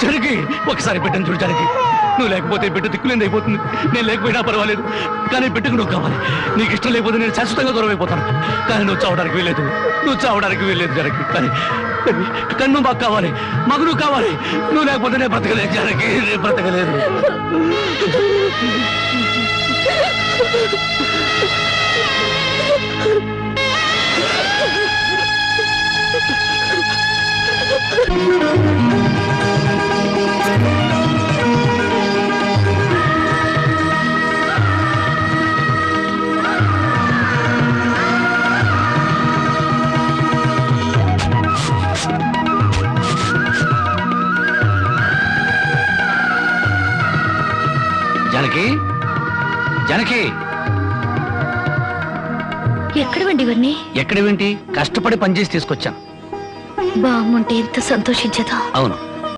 జనకి ఒకసారి బిడ్డను చూడు జనకి. నువ్వు లేకపోతే బిడ్డ దిక్కులేంది అయిపోతుంది. నేను లేకపోయినా పర్వాలేదు, కానీ బిడ్డకు నువ్వు కావాలి. నీకు ఇష్టం లేకపోతే నేను శాశ్వతంగా దూరం అయిపోతాను. కానీ నువ్వు చావడానికి వీల్లేదు, నువ్వు చావడానికి వీల్లేదు జనకి. కానీ కన్ను మాకు కావాలి, మగు నువ్వు కావాలి. నువ్వు లేకపోతే నేను బ్రతకలేదు జనకి, నేను బ్రతకలేదు. జనకి, జనకి, ఎక్కడవండి ఇవన్నీ? ఎక్కడేంటి? కష్టపడి పనిచేసి తీసుకొచ్చాను. బామ్ముంటే ఎంత సంతోషించదా? అవును.